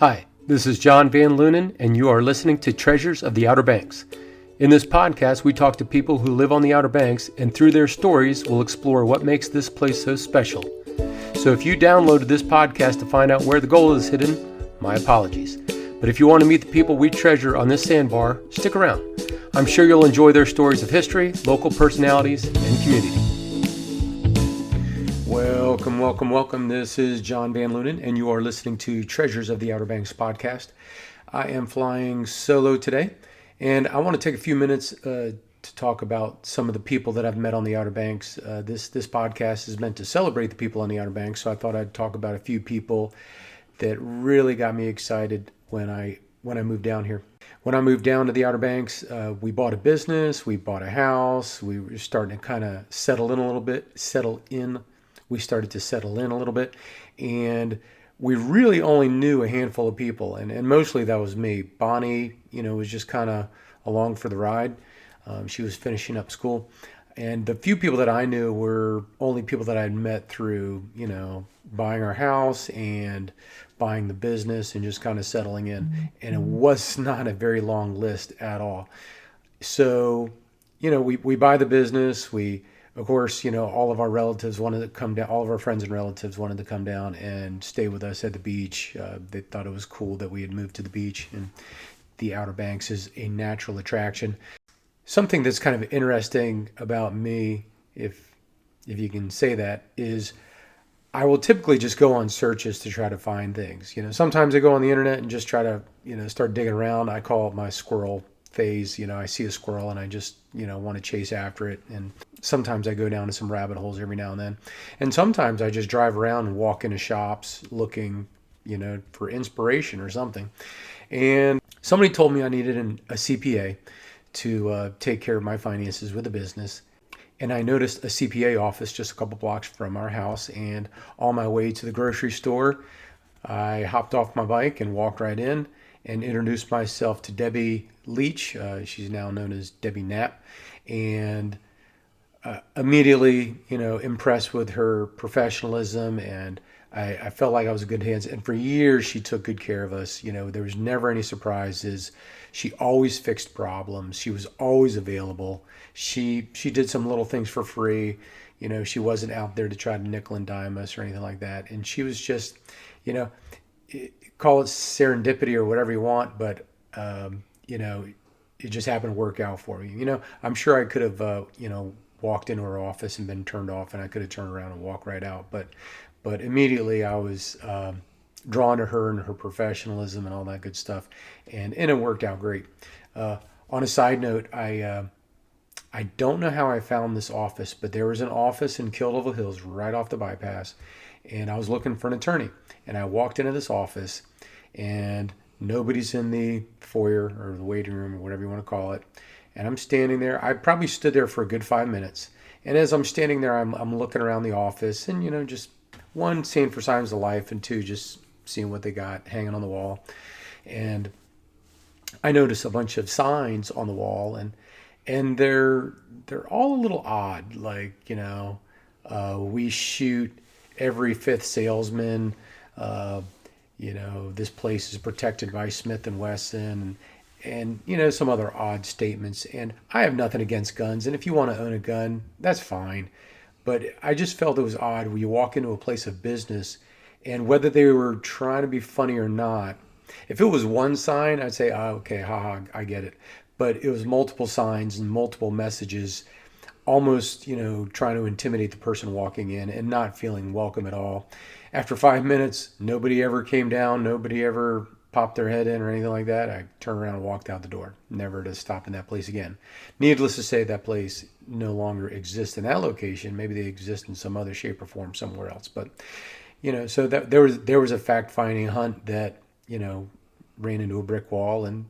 Hi, this is John Van Lunen, and you are listening to Treasures of the Outer Banks. In this podcast, we talk to people who live on the Outer Banks, and through their stories, we'll explore what makes this place so special. So if you downloaded this podcast to find out where the gold is hidden, my apologies. But if you want to meet the people we treasure on this sandbar, stick around. I'm sure you'll enjoy their stories of history, local personalities, and community. Welcome. This is John Van Lunen, and you are listening to Treasures of the Outer Banks podcast. I am flying solo today, and I want to take a few minutes to talk about some of the people that I've met on the Outer Banks. This podcast is meant to celebrate the people on the Outer Banks, so I thought I'd talk about a few people that really got me excited when I moved down here. When I moved down to the Outer Banks, we bought a business, we bought a house, we were starting to kind of settle in a little bit, We started to settle in a little bit, and we really only knew a handful of people, and mostly that was me. Bonnie, was just kind of along for the ride. She was finishing up school, and the few people that I knew were only people that I'd met through, buying our house and buying the business and just kind of settling in, and it was not a very long list at all. So, we buy the business, of course, all of our relatives wanted to come down. All of our friends and relatives wanted to come down and stay with us at the beach. They thought it was cool that we had moved to the beach, and the Outer Banks is a natural attraction. Something that's kind of interesting about me, if you can say that, is I will typically just go on searches to try to find things. Sometimes I go on the internet and just try to, start digging around. I call it my squirrel phase. I see a squirrel and I just, want to chase after it. And sometimes I go down to some rabbit holes every now and then. And sometimes I just drive around and walk into shops looking, for inspiration or something. And somebody told me I needed a CPA to take care of my finances with a business. And I noticed a CPA office just a couple blocks from our house. And on my way to the grocery store, I hopped off my bike and walked right in and introduced myself to Debbie Leach. She's now known as Debbie Knapp. And immediately, impressed with her professionalism, and I felt like I was in good hands. And for years, she took good care of us. There was never any surprises. She always fixed problems. She was always available. She did some little things for free. She wasn't out there to try to nickel and dime us or anything like that. And she was just, call it serendipity or whatever you want, but it just happened to work out for me. I'm sure I could have, walked into her office and been turned off, and I could have turned around and walked right out. But immediately I was drawn to her and her professionalism and all that good stuff, and it worked out great. On a side note, I don't know how I found this office, but there was an office in Kildeville Hills right off the bypass, and I was looking for an attorney. And I walked into this office, and nobody's in the foyer or the waiting room or whatever you want to call it. And I'm standing there. I probably stood there for a good 5 minutes. And as I'm standing there, I'm looking around the office and, just one, seeing for signs of life, and two, just seeing what they got hanging on the wall. And I noticed a bunch of signs on the wall, and they're all a little odd. Like, we shoot every fifth salesman. This place is protected by Smith & Wesson, and some other odd statements. And I have nothing against guns, and if you want to own a gun, that's fine. But I just felt it was odd when you walk into a place of business, and whether they were trying to be funny or not, if it was one sign, I'd say, oh, okay, haha, I get it. But it was multiple signs and multiple messages, almost, trying to intimidate the person walking in and not feeling welcome at all. After 5 minutes, nobody ever came down. Nobody ever popped their head in or anything like that. I turned around and walked out the door, never to stop in that place again. Needless to say, that place no longer exists in that location. Maybe they exist in some other shape or form somewhere else. But, so that there was a fact-finding hunt that, ran into a brick wall, and,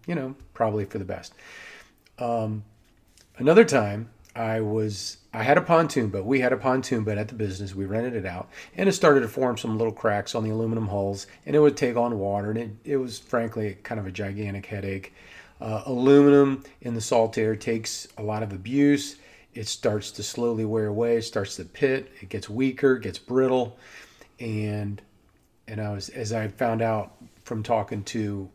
probably for the best. Another time, I had a pontoon boat. We had a pontoon boat at the business. We rented it out, and it started to form some little cracks on the aluminum hulls, and it would take on water, and it was frankly kind of a gigantic headache. Aluminum in the salt air takes a lot of abuse. It starts to slowly wear away. It starts to pit. It gets weaker, gets brittle, and as I found out from talking to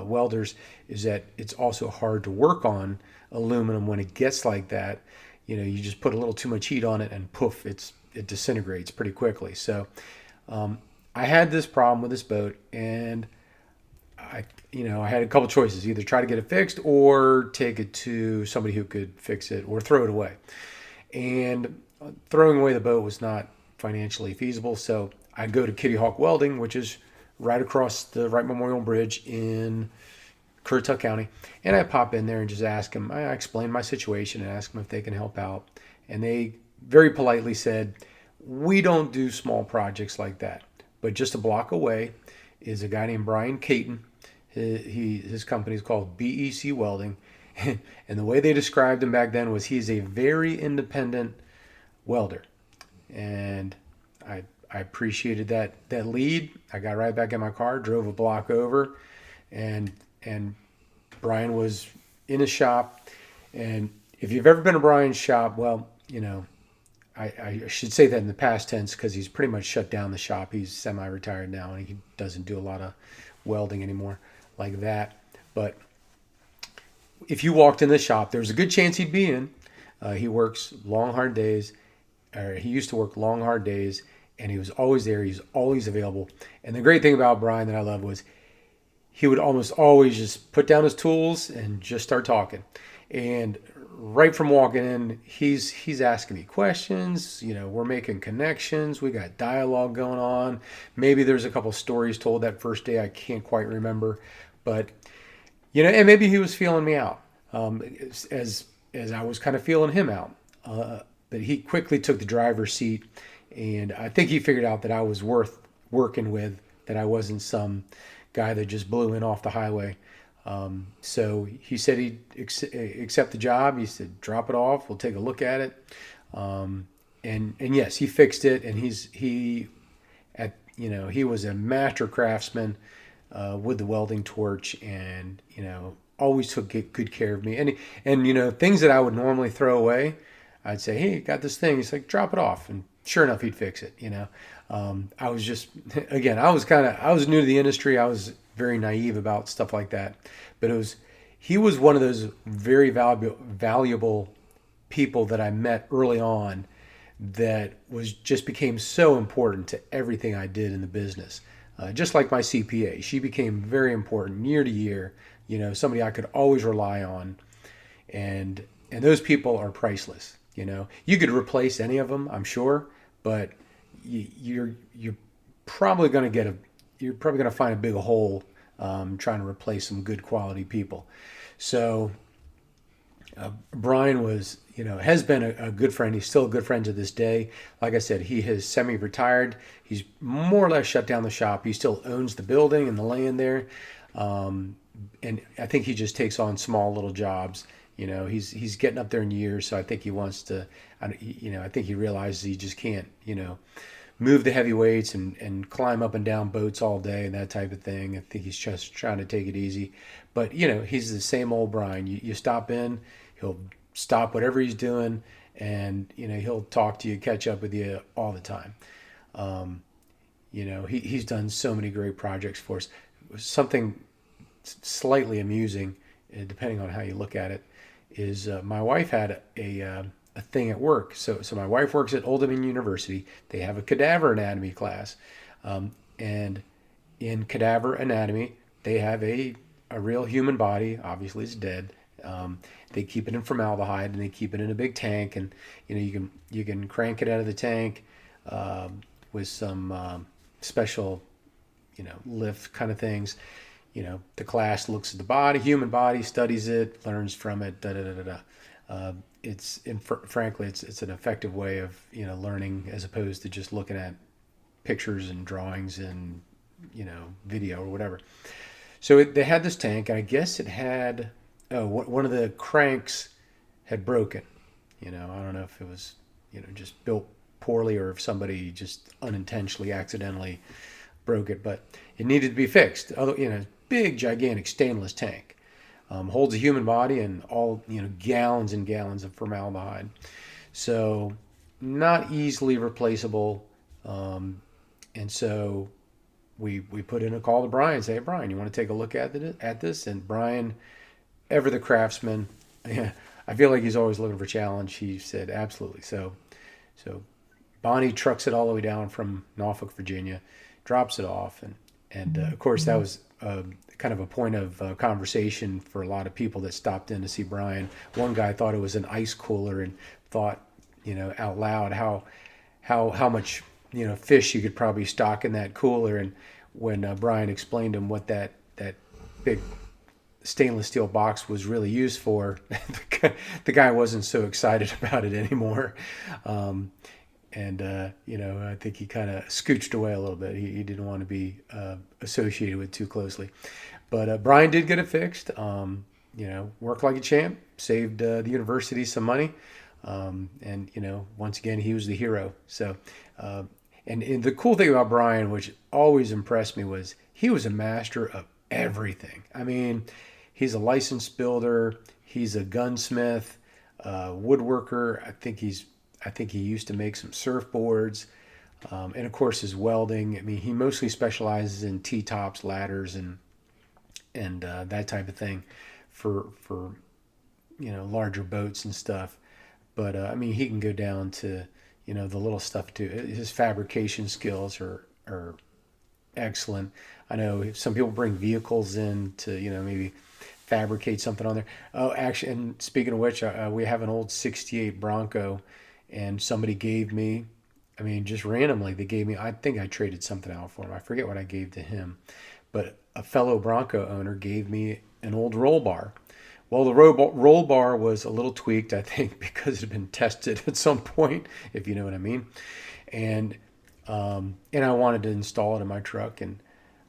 welders is that it's also hard to work on aluminum when it gets like that. You just put a little too much heat on it and poof, it disintegrates pretty quickly. So I had this problem with this boat, and I had a couple choices: either try to get it fixed or take it to somebody who could fix it, or throw it away. And throwing away the boat was not financially feasible, so I'd go to Kitty Hawk Welding, which is right across the Wright Memorial Bridge in Currituck County, and I pop in there and just ask them. I explain my situation and ask them if they can help out, and they very politely said, "We don't do small projects like that, but just a block away is a guy named Brian Caton. His company is called BEC Welding, and the way they described him back then was he's a very independent welder." And I appreciated that lead. I got right back in my car, drove a block over, and Brian was in his shop. And if you've ever been to Brian's shop, well, I should say that in the past tense because he's pretty much shut down the shop. He's semi-retired now, and he doesn't do a lot of welding anymore like that. But if you walked in the shop, there's a good chance he'd be in. He works long, hard days, or he used to work long, hard days, and he was always there. He's always available. And the great thing about Brian that I love was he would almost always just put down his tools and just start talking. And right from walking in, he's asking me questions. We're making connections. We got dialogue going on. Maybe there's a couple stories told that first day I can't quite remember, but and maybe he was feeling me out, as I was kind of feeling him out. But he quickly took the driver's seat, and I think he figured out that I was worth working with, that I wasn't some guy that just blew in off the highway. So he said he'd accept the job. He said, "Drop it off. We'll take a look at it." And yes, he fixed it. And he was a master craftsman with the welding torch, and always took good care of me. And things that I would normally throw away, I'd say, "Hey, got this thing." He's like, "Drop it off." And sure enough, he'd fix it. I was just, again, I was new to the industry. I was very naive about stuff like that, but he was one of those very valuable people that I met early on that just became so important to everything I did in the business. Just like my CPA, she became very important year to year. Somebody I could always rely on, and those people are priceless. You could replace any of them, I'm sure, but you're probably going to find a big hole trying to replace some good quality people. So Brian has been a good friend. He's still a good friend to this day. Like I said, he has semi-retired. He's more or less shut down the shop. He still owns the building and the land there, and I think he just takes on small little jobs. He's getting up there in years, so I think he wants to. I think he realizes he just can't. Move the heavy weights and climb up and down boats all day and that type of thing. I think he's just trying to take it easy. But, he's the same old Brian. You stop in, he'll stop whatever he's doing, and, he'll talk to you, catch up with you all the time. He's done so many great projects for us. Something slightly amusing, depending on how you look at it, is my wife had a thing at work. So my wife works at Old Dominion University. They have a cadaver anatomy class. And in cadaver anatomy, they have a real human body. Obviously, it's dead. They keep it in formaldehyde, and they keep it in a big tank. And you can crank it out of the tank with some special lift kind of things. The class looks at the human body, studies it, learns from it. Frankly, it's an effective way of learning, as opposed to just looking at pictures and drawings and video or whatever. So they had this tank, and I guess it had one of the cranks had broken. I don't know if it was just built poorly or if somebody just unintentionally, accidentally broke it, but it needed to be fixed. Big, gigantic stainless tank. Holds a human body and all gallons and gallons of formaldehyde, so not easily replaceable. And so we put in a call to Brian, say, hey, Brian, you want to take a look at this? And Brian, ever the craftsman, I feel like he's always looking for challenge. He said, absolutely. So Bonnie trucks it all the way down from Norfolk, Virginia, drops it off, and of course that was kind of a point of conversation for a lot of people that stopped in to see Brian. One guy thought it was an ice cooler and thought, out loud how much fish you could probably stock in that cooler. And when Brian explained to him what that big stainless steel box was really used for, the guy wasn't so excited about it anymore. I think he kind of scooched away a little bit. He didn't want to be associated with too closely. But Brian did get it fixed. Worked like a champ, saved the university some money. Once again, he was the hero. So, and the cool thing about Brian, which always impressed me, was he was a master of everything. I mean, he's a licensed builder. He's a gunsmith, woodworker. I think he used to make some surfboards, and of course his welding. I mean, he mostly specializes in T-tops, ladders, and that type of thing for larger boats and stuff. But he can go down to the little stuff too. His fabrication skills are excellent. I know some people bring vehicles in to maybe fabricate something on there. Oh, actually, and speaking of which, we have an old '68 Bronco. And somebody gave me, just randomly, they gave me, I think I traded something out for him. I forget what I gave to him. But a fellow Bronco owner gave me an old roll bar. Well, the roll bar was a little tweaked, I think, because it had been tested at some point, if you know what I mean. And I wanted to install it in my truck. And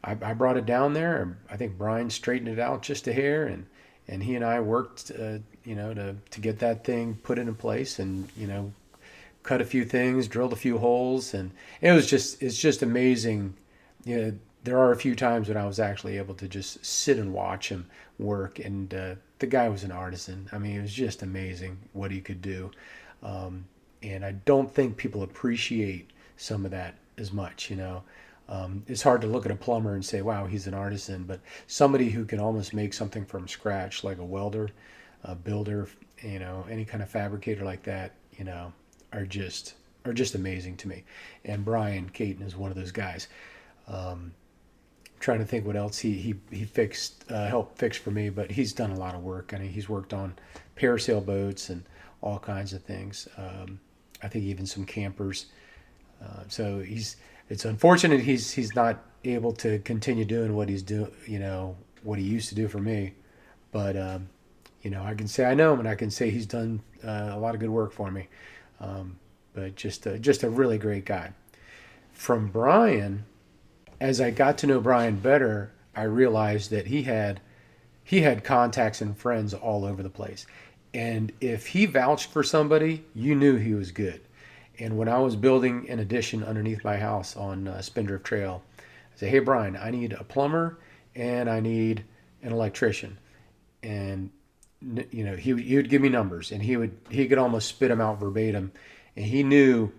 I brought it down there. And I think Brian straightened it out just a hair. And he and I worked, to get that thing put into place and, cut a few things, drilled a few holes, and it's just amazing. There are a few times when I was actually able to just sit and watch him work, and the guy was an artisan. It was just amazing what he could do, and I don't think people appreciate some of that as much. It's hard to look at a plumber and say, wow, he's an artisan, but somebody who can almost make something from scratch, like a welder, a builder, any kind of fabricator like that, are just amazing to me. And Brian Caton is one of those guys. Trying to think what else he fixed, helped fix for me, but he's done a lot of work. He's worked on parasail boats and all kinds of things. I think even some campers. So it's unfortunate he's not able to continue doing what he's doing, what he used to do for me. But I can say I know him, and I can say he's done a lot of good work for me. But just a really great guy. From Brian, as I got to know Brian better, I realized that he had contacts and friends all over the place. And if he vouched for somebody, you knew he was good. And when I was building an addition underneath my house on Spindrift Trail, I said, hey, Brian, I need a plumber and I need an electrician. And he would give me numbers, and he could almost spit them out verbatim, and he knew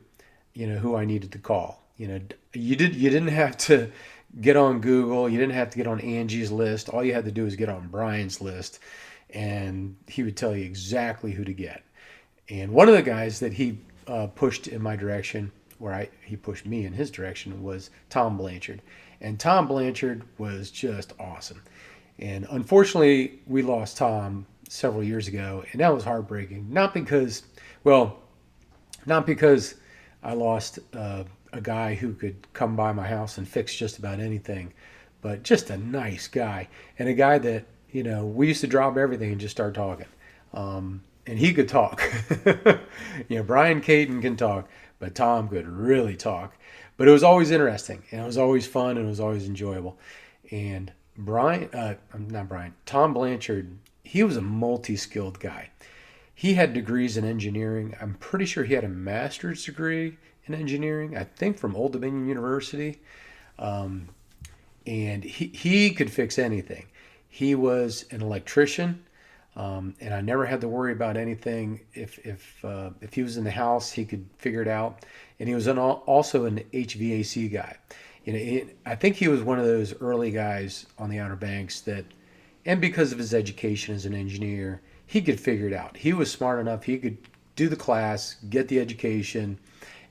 who I needed to call. You didn't have to get on Google, you didn't have to get on Angie's list. All you had to do was get on Brian's list, and he would tell you exactly who to get. And one of the guys that he pushed in my direction, he pushed me in his direction, was Tom Blanchard. And Tom Blanchard was just awesome. And unfortunately, we lost Tom several years ago, and that was heartbreaking. Not because I lost a guy who could come by my house and fix just about anything, but just a nice guy, and a guy that we used to drop everything and just start talking. And he could talk. Brian Caton can talk, but Tom could really talk. But it was always interesting, and it was always fun, and it was always enjoyable. And Tom Blanchard, he was a multi-skilled guy. He had degrees in engineering. I'm pretty sure he had a master's degree in engineering, I think from Old Dominion University. And he could fix anything. He was an electrician, and I never had to worry about anything. If he was in the house, he could figure it out. And he was also an HVAC guy. I think he was one of those early guys on the Outer Banks that, and because of his education as an engineer, he could figure it out. He was smart enough. He could do the class, get the education,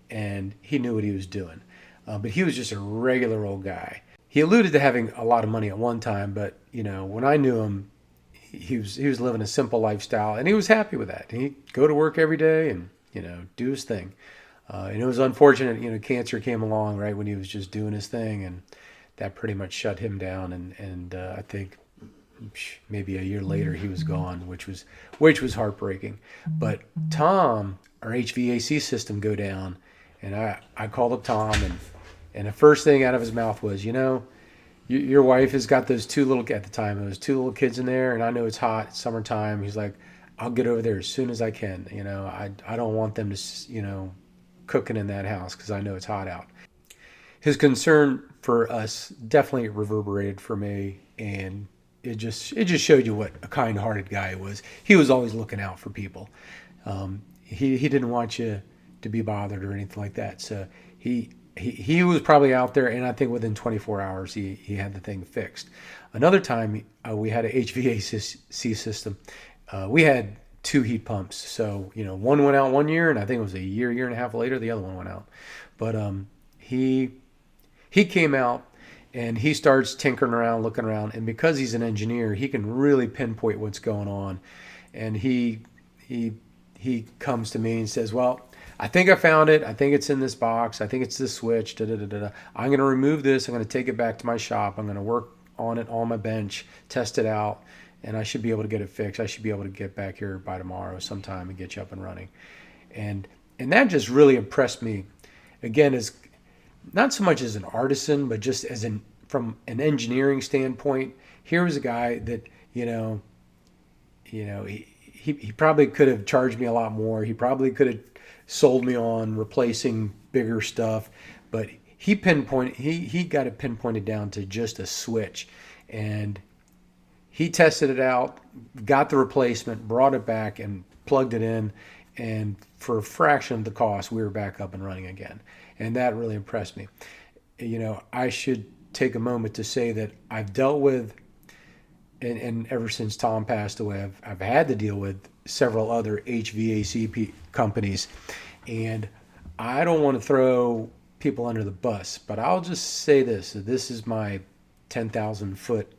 and he knew what he was doing. But he was just a regular old guy. He alluded to having a lot of money at one time, but when I knew him, he was living a simple lifestyle, and he was happy with that. He'd go to work every day and do his thing. And it was unfortunate, cancer came along right when he was just doing his thing, and that pretty much shut him down. And I think maybe a year later he was gone, which was heartbreaking. But Tom, our HVAC system go down, and I called up Tom, and the first thing out of his mouth was, your wife has got those at the time, those two little kids in there, and I know it's hot, it's summertime. He's like, I'll get over there as soon as I can. I don't want them to, cooking in that house because I know it's hot out. His concern for us definitely reverberated for me, and it just showed you what a kind-hearted guy he was. He was always looking out for people. He didn't want you to be bothered or anything like that. So he was probably out there, and I think within 24 hours he had the thing fixed. Another time we had a HVAC system. We had two heat pumps. So, one went out one year, and I think it was a year and a half later, the other one went out. But he came out, and he starts tinkering around, looking around. And because he's an engineer, he can really pinpoint what's going on. And he comes to me and says, well, I think I found it. I think it's in this box. I think it's this switch. I'm going to remove this. I'm going to take it back to my shop. I'm going to work on it on my bench, test it out, and I should be able to get it fixed. I should be able to get back here by tomorrow sometime and get you up and running. And that just really impressed me. Again, as not so much as an artisan, but just as from an engineering standpoint. Here was a guy that, he probably could have charged me a lot more. He probably could have sold me on replacing bigger stuff, but he got it pinpointed down to just a switch, and he tested it out, got the replacement, brought it back, and plugged it in, and for a fraction of the cost, we were back up and running again. And that really impressed me. I should take a moment to say that I've dealt with, and ever since Tom passed away, I've had to deal with several other HVAC companies, and I don't want to throw people under the bus, but I'll just say this. This is my 10,000 foot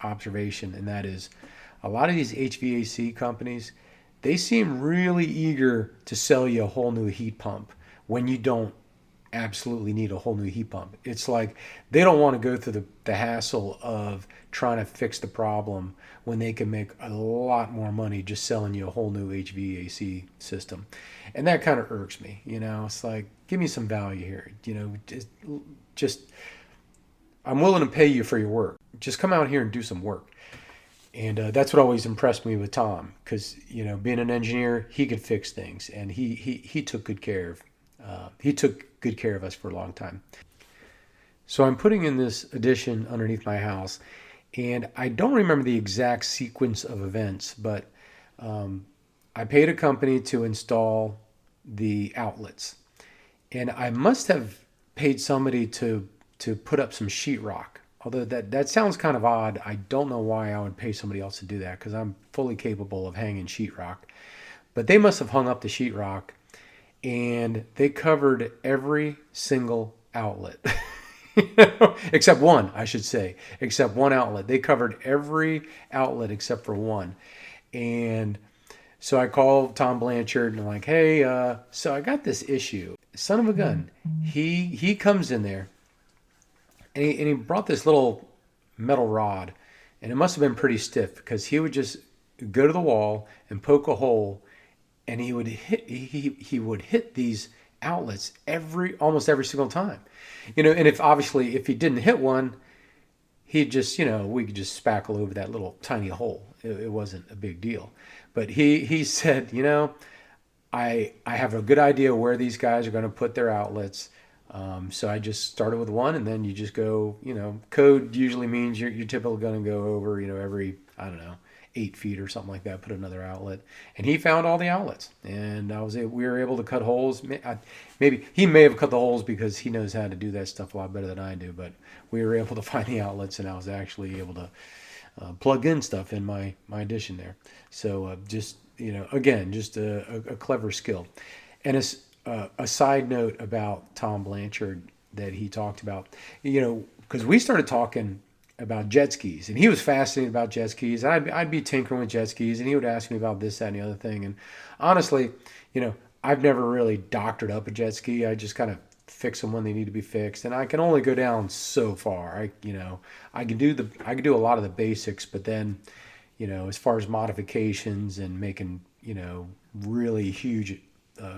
observation, and that is a lot of these HVAC companies, they seem really eager to sell you a whole new heat pump when you don't absolutely need a whole new heat pump. It's like they don't want to go through the hassle of trying to fix the problem when they can make a lot more money just selling you a whole new HVAC system. And that kind of irks me. It's like, give me some value here. Just I'm willing to pay you for your work. Just come out here and do some work. And that's what always impressed me with Tom, because being an engineer, he could fix things, and he took good care of us for a long time. So I'm putting in this addition underneath my house, and I don't remember the exact sequence of events, but I paid a company to install the outlets, and I must have paid somebody to put up some sheetrock. Although that sounds kind of odd. I don't know why I would pay somebody else to do that, because I'm fully capable of hanging sheetrock. But they must have hung up the sheetrock, and they covered every single outlet. Except one, I should say. Except one outlet. They covered every outlet except for one. And so I called Tom Blanchard, and I'm like, hey, so I got this issue. Son of a gun. He comes in there, and he brought this little metal rod, and it must have been pretty stiff, because he would just go to the wall and poke a hole, and he would hit these outlets almost every single time. And if he didn't hit one, he'd just, we could just spackle over that little tiny hole. It wasn't a big deal. But he said, I have a good idea where these guys are going to put their outlets. So I just started with one, and then you just go, code usually means you're typically going to go over, every, I don't know, 8 feet or something like that, put another outlet, and he found all the outlets, and we were able to cut holes. Maybe he may have cut the holes because he knows how to do that stuff a lot better than I do, but we were able to find the outlets, and I was actually able to plug in stuff in my addition there. So just again, just a clever skill. And a side note about Tom Blanchard that he talked about, because we started talking about jet skis, and he was fascinated about jet skis. I'd be tinkering with jet skis, and he would ask me about this, that, and the other thing. And honestly, I've never really doctored up a jet ski. I just kind of fix them when they need to be fixed, and I can only go down so far. I can do a lot of the basics, but then, as far as modifications and making, really huge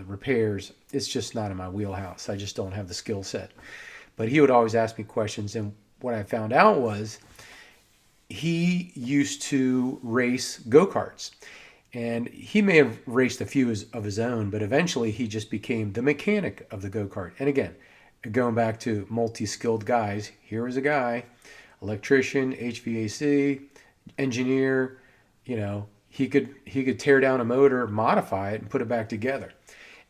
repairs, it's just not in my wheelhouse. I just don't have the skill set. But he would always ask me questions, and what I found out was he used to race go-karts. And he may have raced a few of his own, but eventually he just became the mechanic of the go-kart. And again, going back to multi-skilled guys, here was a guy, electrician, HVAC, engineer, he could tear down a motor, modify it, and put it back together.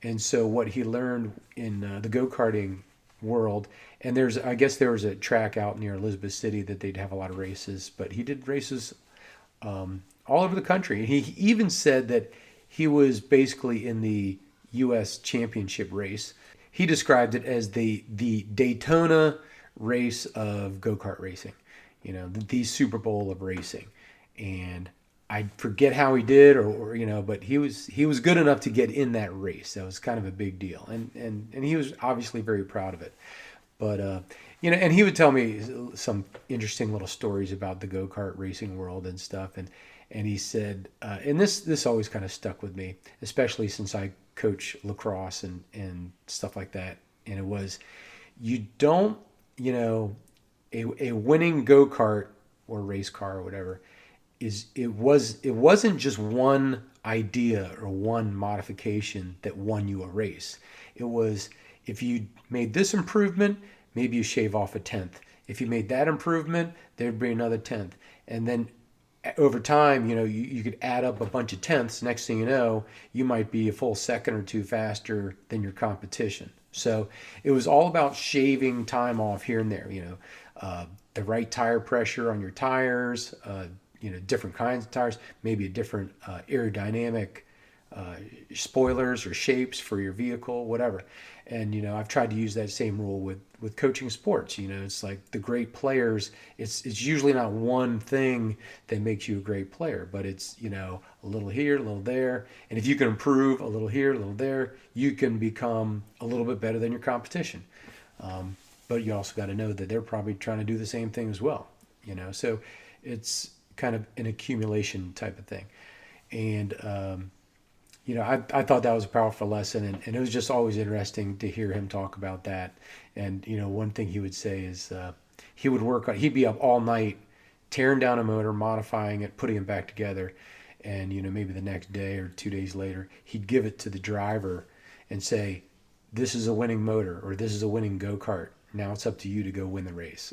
And so what he learned in the go-karting world, and I guess there was a track out near Elizabeth City that they'd have a lot of races, but he did races all over the country. And he even said that he was basically in the U.S. championship race. He described it as the Daytona race of go-kart racing, the Super Bowl of racing. And I forget how he did, or but he was good enough to get in that race. That was kind of a big deal, and he was obviously very proud of it. But and he would tell me some interesting little stories about the go-kart racing world and stuff. And he said, and this always kind of stuck with me, especially since I coach lacrosse and stuff like that. And it was, you don't, a winning go-kart or race car or whatever it wasn't just one idea or one modification that won you a race. It was, if you made this improvement, maybe you shave off a tenth. If you made that improvement, there'd be another tenth. And then over time, you could add up a bunch of tenths. Next thing you know, you might be a full second or two faster than your competition. So it was all about shaving time off here and there. The right tire pressure on your tires, different kinds of tires, maybe a different aerodynamic spoilers or shapes for your vehicle, whatever. And I've tried to use that same rule with coaching sports. It's like the great players, it's usually not one thing that makes you a great player, but it's a little here, a little there. And if you can improve a little here, a little there, you can become a little bit better than your competition. But you also got to know that they're probably trying to do the same thing as well. So it's kind of an accumulation type of thing. And I thought that was a powerful lesson, and it was just always interesting to hear him talk about that. And one thing he would say is he'd be up all night tearing down a motor, modifying it, putting it back together, and maybe the next day or 2 days later he'd give it to the driver and say, "This is a winning motor," or "This is a winning go-kart. Now it's up to you to go win the race."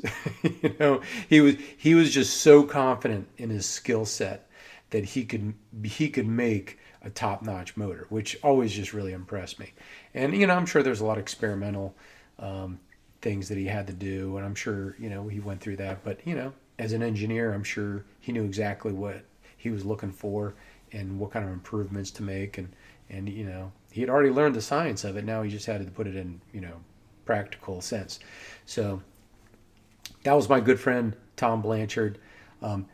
He was just so confident in his skill set that he could make a top-notch motor, which always just really impressed me. And I'm sure there's a lot of experimental things that he had to do, and I'm sure he went through that. But as an engineer, I'm sure he knew exactly what he was looking for and what kind of improvements to make, and he had already learned the science of it. Now he just had to put it in practical sense. So that was my good friend Tom Blanchard.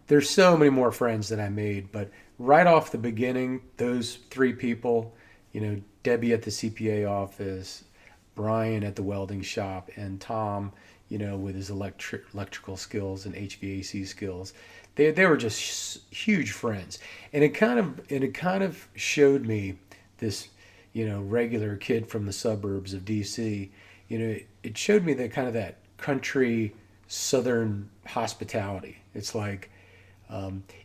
There's so many more friends that I made, but right off the beginning, those three people, Debbie at the CPA office, Brian at the welding shop, and Tom, with his electrical skills and HVAC skills, they were just huge friends. And it kind of showed me this, regular kid from the suburbs of DC. It showed me that country Southern hospitality. It's like,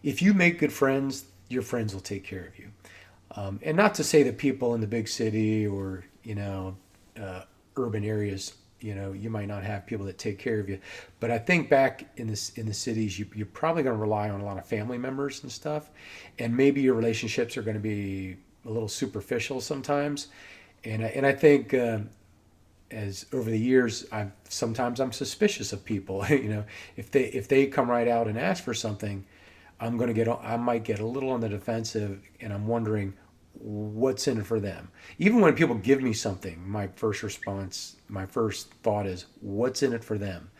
if you make good friends, your friends will take care of you. And not to say that people in the big city or urban areas you might not have people that take care of you. But I think back in the cities, you're probably going to rely on a lot of family members and stuff, and maybe your relationships are going to be a little superficial sometimes. And I think as over the years, sometimes I'm suspicious of people. If they come right out and ask for something, I might get a little on the defensive, and I'm wondering what's in it for them. Even when people give me something, my first thought is, what's in it for them?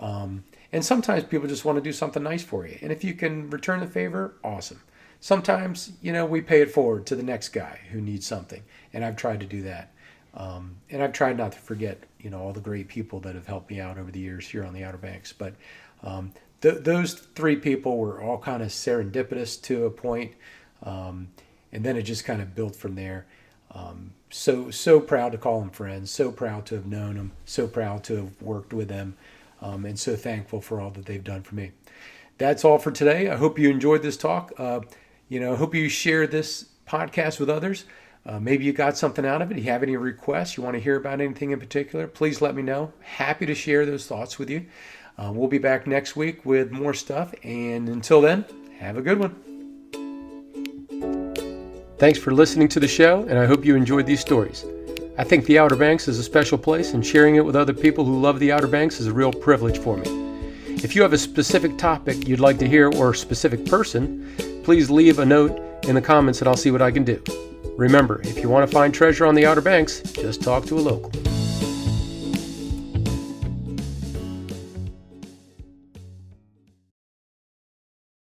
And sometimes people just want to do something nice for you. And if you can return the favor, awesome. Sometimes, we pay it forward to the next guy who needs something. And I've tried to do that. And I've tried not to forget, all the great people that have helped me out over the years here on the Outer Banks. But those three people were all kind of serendipitous to a point. And then it just kind of built from there. So proud to call them friends, so proud to have known them, so proud to have worked with them, and so thankful for all that they've done for me. That's all for today. I hope you enjoyed this talk. I hope you share this podcast with others. Maybe you got something out of it. If you have any requests, you want to hear about anything in particular, please let me know. Happy to share those thoughts with you. We'll be back next week with more stuff. And until then, have a good one. Thanks for listening to the show, and I hope you enjoyed these stories. I think the Outer Banks is a special place, and sharing it with other people who love the Outer Banks is a real privilege for me. If you have a specific topic you'd like to hear or a specific person, please leave a note in the comments and I'll see what I can do. Remember, if you want to find treasure on the Outer Banks, just talk to a local.